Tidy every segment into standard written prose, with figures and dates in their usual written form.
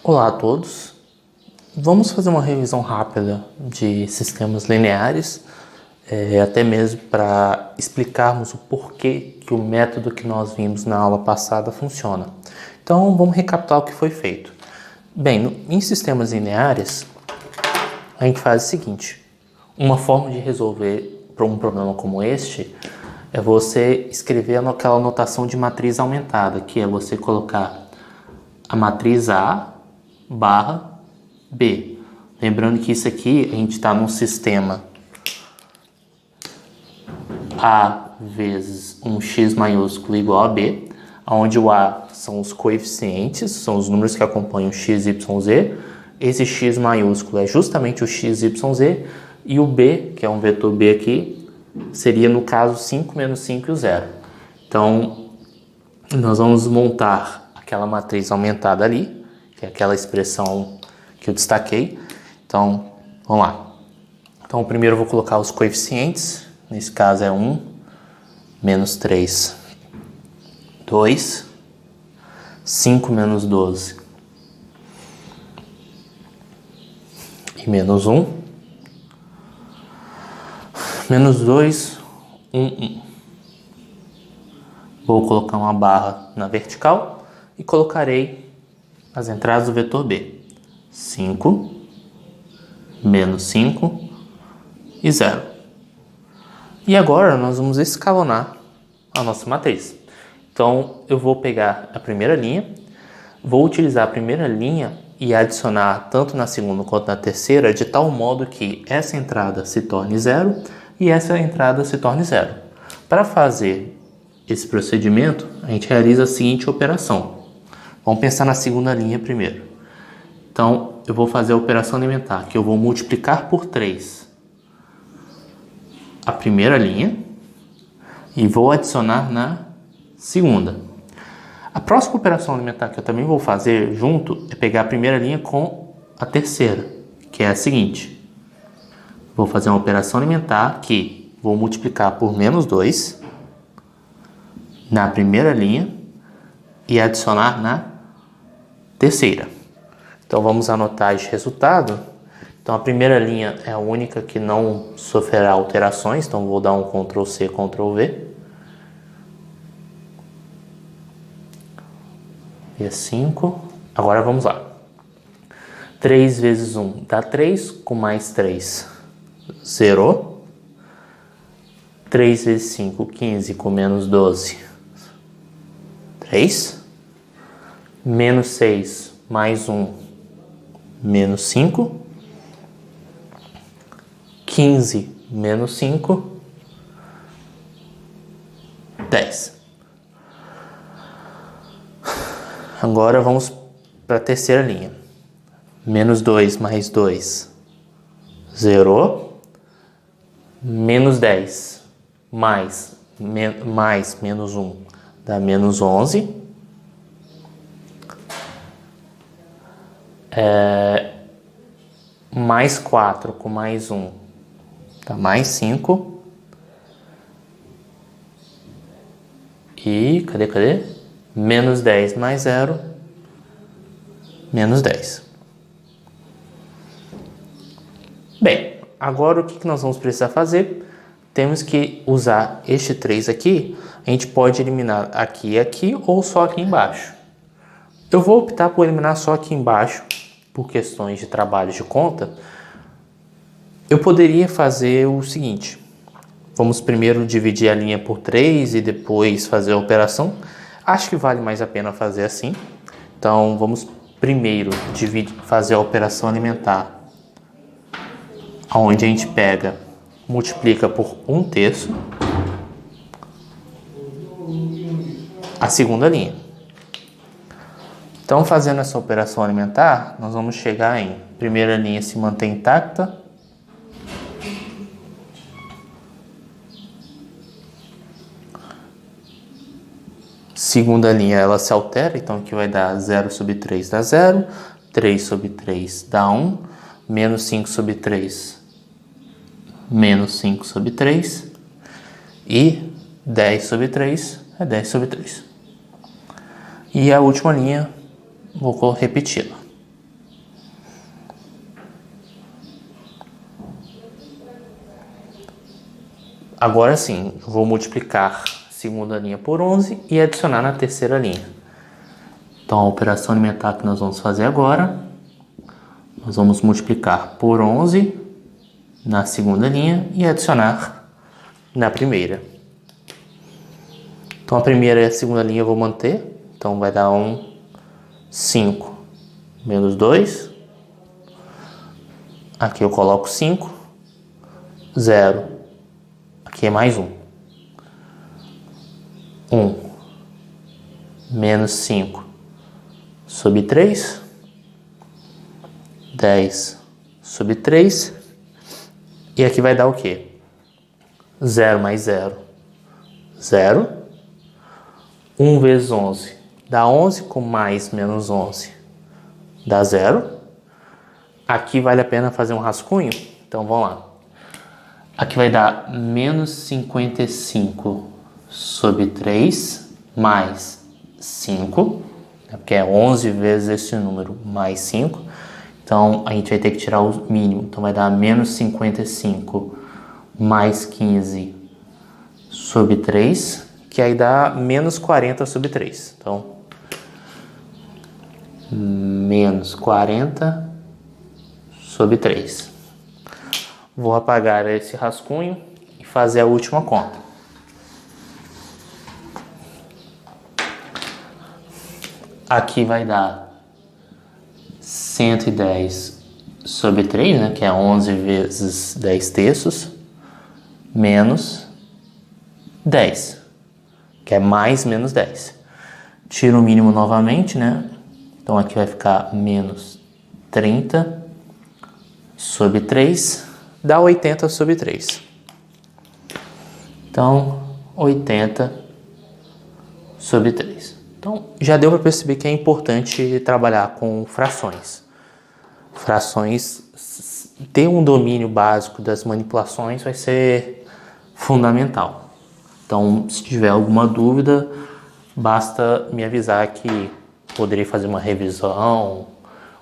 Olá a todos, vamos fazer uma revisão rápida de sistemas lineares, até mesmo para explicarmos o porquê que o método que nós vimos na aula passada funciona. Então vamos recapitular o que foi feito. Bem, em sistemas lineares, a gente faz o seguinte: uma forma de resolver um problema como este é você escrever aquela notação de matriz aumentada, que é você colocar a matriz A barra B. Lembrando que isso aqui a gente está num sistema A vezes um x maiúsculo igual a B, onde o A são os coeficientes, são os números que acompanham x, y, z. Esse x maiúsculo é justamente o x, y, z, e o B, que é um vetor B aqui, seria no caso 5 menos 5 e o 0. Então, nós vamos montar aquela matriz aumentada ali, que é aquela expressão que eu destaquei. Então, vamos lá. Então, primeiro eu vou colocar os coeficientes. Nesse caso é 1, menos 3, 2, 5 menos 12 e menos 1, menos 2, 1, 1. Vou colocar uma barra na vertical e colocarei as entradas do vetor B. 5, menos 5 e 0. E agora nós vamos escalonar a nossa matriz. Então eu vou pegar a primeira linha, vou utilizar a primeira linha e adicionar tanto na segunda quanto na terceira, de tal modo que essa entrada se torne 0 e essa entrada se torne 0. Para fazer esse procedimento, a gente realiza a seguinte operação. Vamos pensar na segunda linha primeiro. Então, eu vou fazer a operação alimentar, que eu vou multiplicar por 3 a primeira linha e vou adicionar na segunda. A próxima operação alimentar que eu também vou fazer junto é pegar a primeira linha com a terceira, que é a seguinte. Vou fazer uma operação alimentar que vou multiplicar por menos 2 na primeira linha e adicionar na terceira. Então vamos anotar este resultado. Então a primeira linha é a única que não sofrerá alterações, então vou dar um Ctrl C, Ctrl V. E é 5. Agora vamos lá. 3 vezes 1 dá 3, com mais 3, 0. 3 vezes 5, 15, com menos 12, 3. Menos 6, mais 1, menos 5. 15 menos 5, 10. Agora vamos para a terceira linha. Menos 2 mais 2, 0. Menos 10 mais menos 1 dá menos 11. Mais 4 com mais 1 dá mais 5. E cadê? Menos 10 mais 0, menos 10. Bem, agora o que nós vamos precisar fazer? Temos que usar este 3 aqui. A gente pode eliminar aqui e aqui, ou só aqui embaixo. Eu vou optar por eliminar só aqui embaixo, por questões de trabalho de conta. Eu poderia fazer o seguinte. Vamos primeiro dividir a linha por 3 e depois fazer a operação. Acho que vale mais a pena fazer assim. Então, vamos primeiro fazer a operação alimentar, onde a gente pega, multiplica por 1/3 a segunda linha. Então, fazendo essa operação alimentar, nós vamos chegar em primeira linha se mantém intacta, segunda linha ela se altera, então aqui vai dar 0 sobre 3 dá 0, 3 sobre 3 dá 1, menos 5 sobre 3, menos 5 sobre 3, e 10 sobre 3 é 10 sobre 3. E a última linha, vou repeti-la. agora sim, eu vou multiplicar a segunda linha por 11 e adicionar na terceira linha. Então, a operação alimentar que nós vamos fazer agora, nós vamos multiplicar por 11 na segunda linha e adicionar na primeira. Então, a primeira e a segunda linha eu vou manter. Então, vai dar 5 menos 2. Aqui eu coloco 5. 0. Aqui é mais 1. 1 menos 5 sobre 3. 10 sobre 3. E aqui vai dar o quê? 0 mais 0. 0. 1 vezes 11 dá 11, com mais menos 11 dá 0. Aqui vale a pena fazer um rascunho? Então vamos lá. Aqui vai dar menos 55 sobre 3 mais 5, porque é 11 vezes esse número mais 5. Então a gente vai ter que tirar o mínimo. Então vai dar menos 55 mais 15 sobre 3, que aí dá menos 40 sobre 3. Então, menos 40 sobre 3. Vou apagar esse rascunho e fazer a última conta. Aqui vai dar 110 sobre 3, né, que é 11 vezes 10 terços, menos 10, que é mais menos 10. Tiro o mínimo novamente, né? Então aqui vai ficar menos 30 sobre 3, dá 80 sobre 3. Então, 80 sobre 3. Então, já deu para perceber que é importante trabalhar com frações. Frações, ter um domínio básico das manipulações vai ser fundamental. Então, se tiver alguma dúvida, basta me avisar que poderei fazer uma revisão,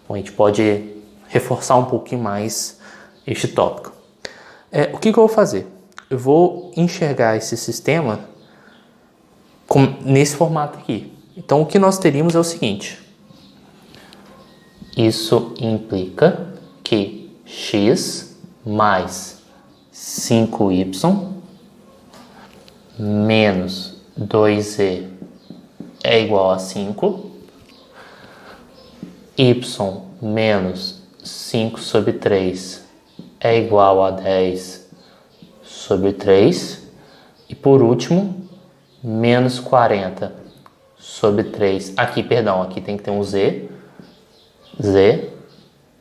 ou a gente pode reforçar um pouquinho mais este tópico. O que eu vou fazer? Eu vou enxergar esse sistema nesse formato aqui. Então, o que nós teríamos é o seguinte. Isso implica que x mais 5y menos 2z é igual a 5. Y menos 5 sobre 3 é igual a 10 sobre 3. E por último, menos 40 sobre 3. Aqui, perdão, aqui tem que ter um z. Z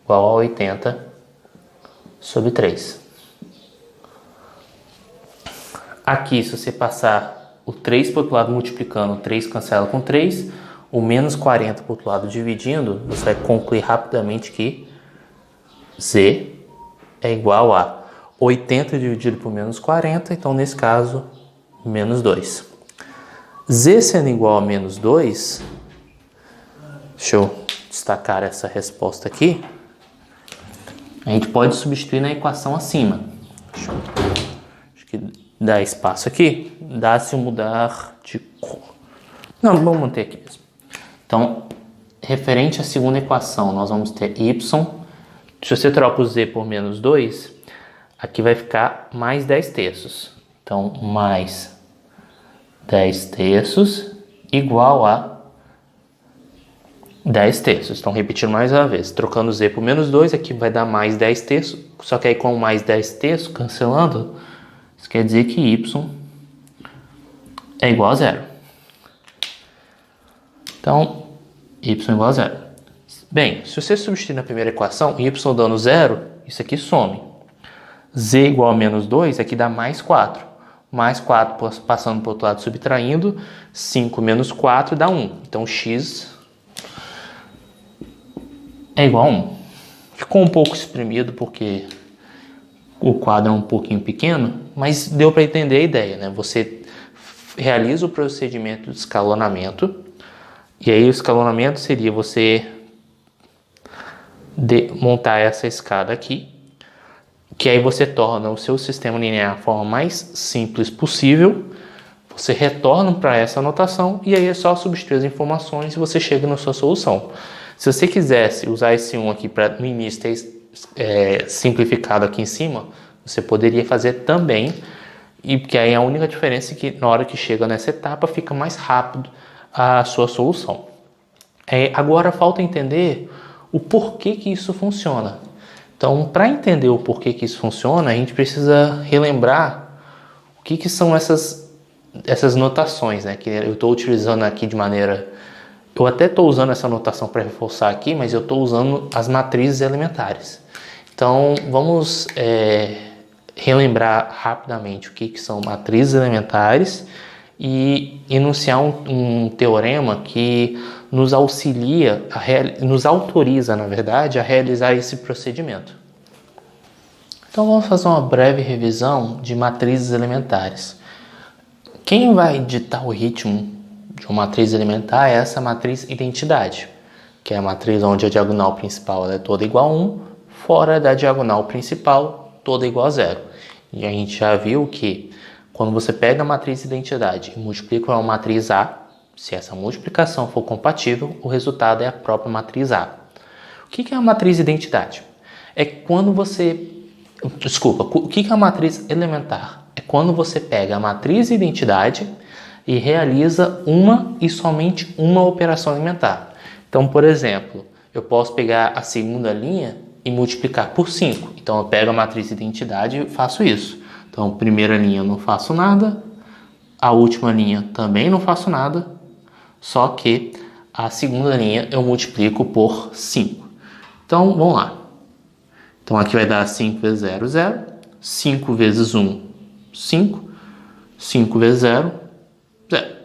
igual a 80 sobre 3. Aqui, se você passar o 3 para o outro lado multiplicando, o 3 cancela com 3, o menos 40 para o outro lado dividindo, você vai concluir rapidamente que z é igual a 80 dividido por menos 40, então nesse caso, menos 2. Z sendo igual a menos 2, deixa eu destacar essa resposta aqui, a gente pode substituir na equação acima. Acho que dá espaço aqui, dá se mudar de cor. Não, vamos manter aqui mesmo. Então, referente à segunda equação, nós vamos ter y. Se você troca o z por menos 2, aqui vai ficar mais 10 terços. Então, mais 10 terços igual a 10 terços. Então, repetindo mais uma vez. Trocando z por menos 2, aqui vai dar mais 10 terços. Só que aí com mais 10 terços, cancelando, isso quer dizer que y é igual a 0. Então, y igual a 0. Bem, se você substituir na primeira equação, y dando 0, isso aqui some. Z igual a menos 2, aqui dá mais 4. Mais 4 passando para o outro lado, subtraindo. 5 menos 4 dá 1. Então, x é igual a 1. Ficou um pouco exprimido porque o quadro é um pouquinho pequeno, mas deu para entender a ideia, né? Você realiza o procedimento de escalonamento, e aí o escalonamento seria você montar essa escada aqui, que aí você torna o seu sistema linear a forma mais simples possível. Você retorna para essa anotação e aí é só substituir as informações e você chega na sua solução. Se você quisesse usar esse 1 aqui para no início ter simplificado aqui em cima, você poderia fazer também, e porque aí a única diferença é que na hora que chega nessa etapa fica mais rápido a sua solução. Agora falta entender o porquê que isso funciona. Então, para entender o porquê que isso funciona, a gente precisa relembrar o que são essas notações, né? Que eu estou utilizando aqui de maneira... Eu até estou usando essa notação para reforçar aqui, mas eu estou usando as matrizes elementares. Então, vamos relembrar rapidamente o que são matrizes elementares e enunciar um teorema que nos auxilia, nos autoriza, na verdade, a realizar esse procedimento. Então, vamos fazer uma breve revisão de matrizes elementares. Quem vai ditar o ritmo de uma matriz elementar é essa matriz identidade, que é a matriz onde a diagonal principal é toda igual a 1, fora da diagonal principal, toda igual a 0. E a gente já viu que quando você pega a matriz identidade e multiplica uma matriz A, se essa multiplicação for compatível, o resultado é a própria matriz A. O que é a matriz identidade? É quando você... Desculpa, o que é a matriz elementar? É quando você pega a matriz identidade e realiza uma e somente uma operação elementar. Então, por exemplo, eu posso pegar a segunda linha e multiplicar por 5. Então, eu pego a matriz identidade e faço isso. Então, primeira linha eu não faço nada, a última linha também não faço nada, só que a segunda linha eu multiplico por 5. Então, vamos lá. Então, aqui vai dar 5 vezes 0, 0. 5 vezes 1, 5. 5 vezes 0, 0.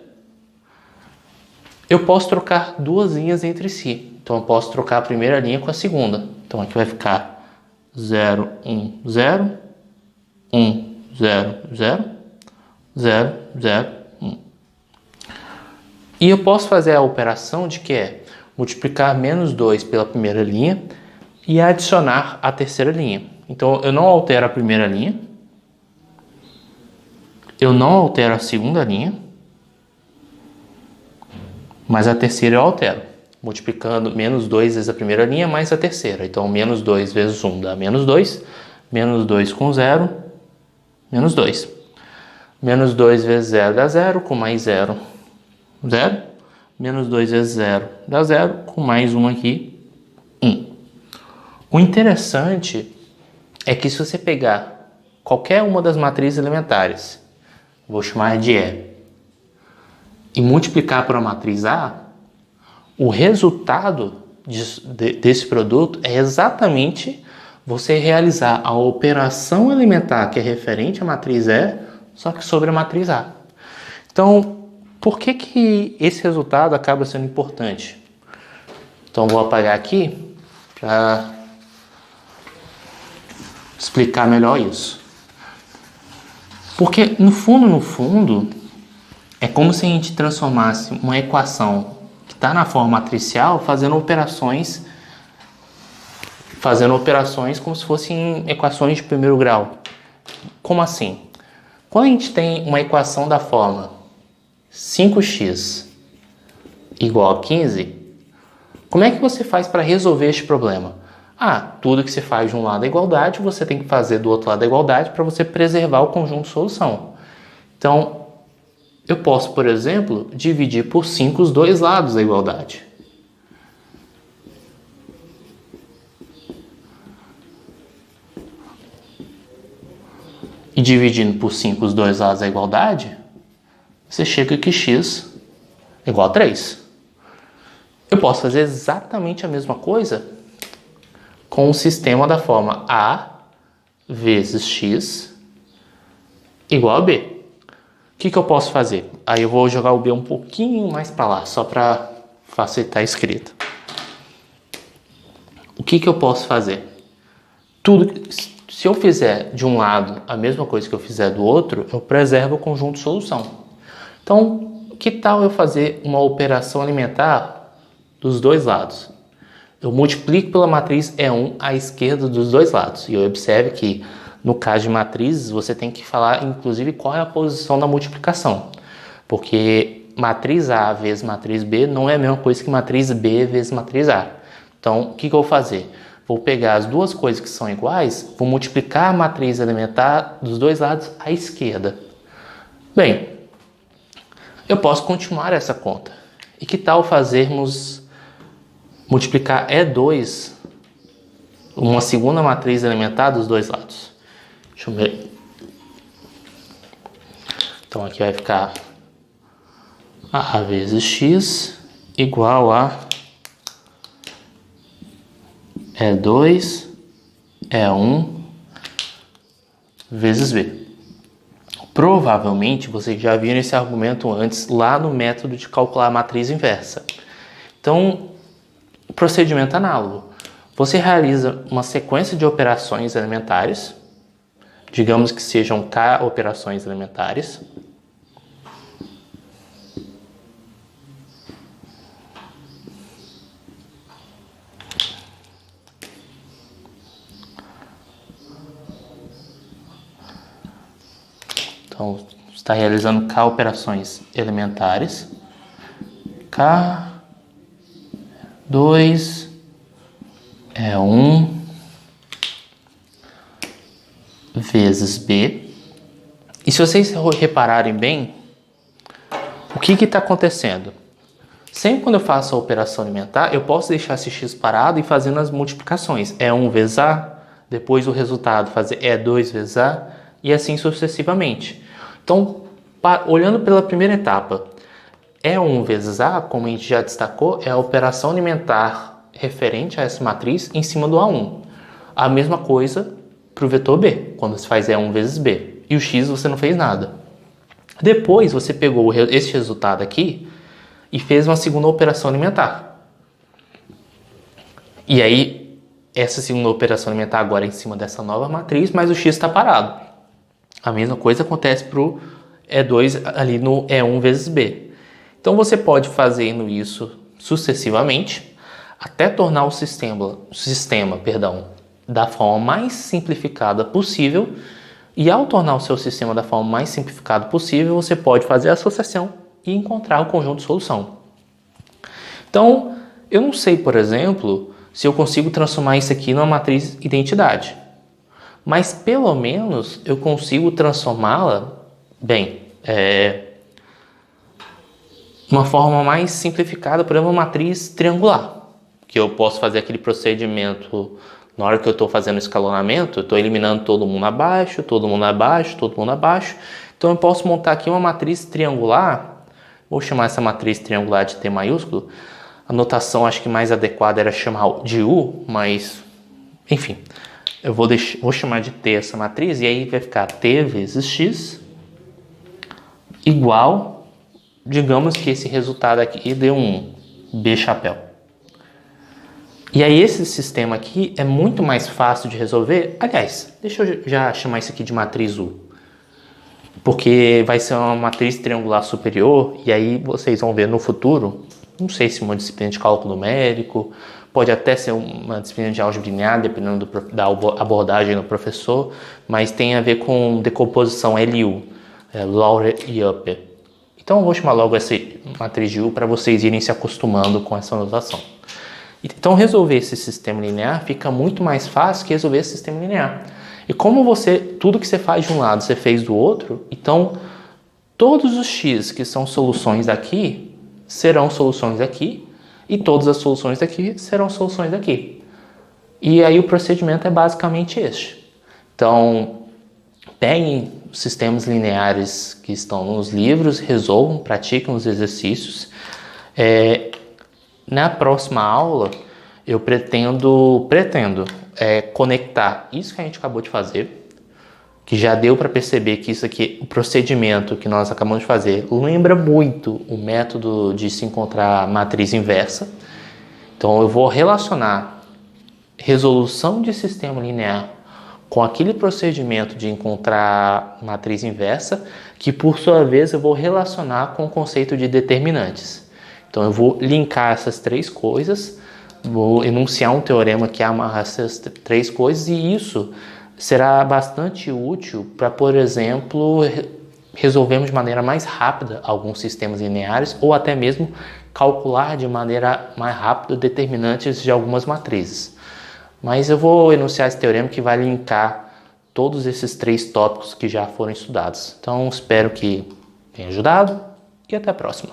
Eu posso trocar duas linhas entre si. Então, eu posso trocar a primeira linha com a segunda. Então, aqui vai ficar 0, 1, 0. 1, 0, 0. 0, 0, 1. E eu posso fazer a operação de que é multiplicar menos 2 pela primeira linha e adicionar a terceira linha. Então, eu não altero a primeira linha, eu não altero a segunda linha, mas a terceira eu altero, multiplicando menos 2 vezes a primeira linha mais a terceira. Então, menos 2 vezes 1 dá menos 2, menos 2 com 0, menos 2. Menos 2 vezes 0 dá 0, com mais 0, 0. Menos 2 vezes 0 dá 0, com mais 1 aqui, 1. O interessante é que se você pegar qualquer uma das matrizes elementares, vou chamar de E, e multiplicar por uma matriz A, o resultado desse produto é exatamente você realizar a operação elementar que é referente à matriz E, só que sobre a matriz A. Então, por que esse resultado acaba sendo importante? Então, vou apagar aqui para explicar melhor isso. Porque, no fundo, é como se a gente transformasse uma equação que está na forma matricial fazendo operações como se fossem equações de primeiro grau. Como assim? Quando a gente tem uma equação da forma 5x igual a 15, como é que você faz para resolver este problema? Tudo que você faz de um lado é igualdade, você tem que fazer do outro lado a igualdade para você preservar o conjunto de solução. Então, eu posso, por exemplo, dividir por 5 os dois lados da igualdade. E dividindo por 5 os dois lados da igualdade, você chega que x é igual a 3. Eu posso fazer exatamente a mesma coisa com o sistema da forma A vezes x igual a B. O que eu posso fazer? Aí eu vou jogar o B um pouquinho mais para lá, só para facilitar a escrita. O que eu posso fazer? Se eu fizer de um lado a mesma coisa que eu fizer do outro, eu preservo o conjunto de solução. Então, que tal eu fazer uma operação elementar dos dois lados? Eu multiplico pela matriz E1 à esquerda dos dois lados. E observe que, no caso de matrizes, você tem que falar, inclusive, qual é a posição da multiplicação. Porque matriz A vezes matriz B não é a mesma coisa que matriz B vezes matriz A. Então, o que eu vou fazer? Vou pegar as duas coisas que são iguais, vou multiplicar a matriz elementar dos dois lados à esquerda. Bem, eu posso continuar essa conta. E que tal fazermos multiplicar E2, uma segunda matriz elementar dos dois lados? Deixa eu ver. Então aqui vai ficar A vezes X igual a E2, E1 vezes B. Provavelmente vocês já viram esse argumento antes lá no método de calcular a matriz inversa. Então, procedimento análogo. Você realiza uma sequência de operações elementares, digamos que sejam K operações elementares. Então, está realizando K operações elementares. K2 E1 vezes B. E se vocês repararem bem, o que está acontecendo? Sempre quando eu faço a operação elementar, eu posso deixar esse x parado e fazendo as multiplicações. E1 vezes A, depois o resultado fazer E2 vezes A, e assim sucessivamente. Então, olhando pela primeira etapa, E1 vezes A, como a gente já destacou, é a operação alimentar referente a essa matriz em cima do A1. A mesma coisa para o vetor B, quando você faz E1 vezes B. E o X você não fez nada. Depois você pegou esse resultado aqui e fez uma segunda operação alimentar. E aí, essa segunda operação alimentar agora é em cima dessa nova matriz, mas o X está parado. A mesma coisa acontece para o E2 ali no E1 vezes B. Então você pode fazendo isso sucessivamente até tornar o sistema da forma mais simplificada possível. E ao tornar o seu sistema da forma mais simplificada possível, você pode fazer a associação e encontrar o conjunto de solução. Então, eu não sei, por exemplo, se eu consigo transformar isso aqui numa matriz identidade. Mas pelo menos eu consigo transformá-la, uma forma mais simplificada, por exemplo, uma matriz triangular. Que eu posso fazer aquele procedimento, na hora que eu estou fazendo o escalonamento, eu estou eliminando todo mundo abaixo, todo mundo abaixo, todo mundo abaixo. Então eu posso montar aqui uma matriz triangular, vou chamar essa matriz triangular de T maiúsculo. A notação acho que mais adequada era chamar de U, mas enfim. Eu vou chamar de T essa matriz, e aí vai ficar T vezes X igual, digamos que esse resultado aqui deu um B chapéu. E aí esse sistema aqui é muito mais fácil de resolver. Aliás, deixa eu já chamar isso aqui de matriz U. Porque vai ser uma matriz triangular superior, e aí vocês vão ver no futuro, não sei se uma disciplina de cálculo numérico, pode até ser uma disciplina de álgebra linear, dependendo da abordagem do professor, mas tem a ver com decomposição LU, Laurer e Upper. Então eu vou chamar logo essa matriz de U para vocês irem se acostumando com essa notação. Então resolver esse sistema linear fica muito mais fácil que resolver esse sistema linear. E como tudo que você faz de um lado, você fez do outro, então todos os x que são soluções daqui serão soluções daqui, e todas as soluções daqui serão soluções daqui. E aí o procedimento é basicamente este. Então, peguem os sistemas lineares que estão nos livros, resolvam, pratiquem os exercícios. Na próxima aula, eu pretendo conectar isso que a gente acabou de fazer, que já deu para perceber que isso aqui, o procedimento que nós acabamos de fazer, lembra muito o método de se encontrar matriz inversa. Então eu vou relacionar resolução de sistema linear com aquele procedimento de encontrar matriz inversa, que por sua vez eu vou relacionar com o conceito de determinantes. Então eu vou linkar essas três coisas Vou enunciar um teorema que amarra essas três coisas, e isso será bastante útil para, por exemplo, resolvermos de maneira mais rápida alguns sistemas lineares, ou até mesmo calcular de maneira mais rápida determinantes de algumas matrizes. Mas eu vou enunciar esse teorema que vai linkar todos esses três tópicos que já foram estudados. Então, espero que tenha ajudado e até a próxima.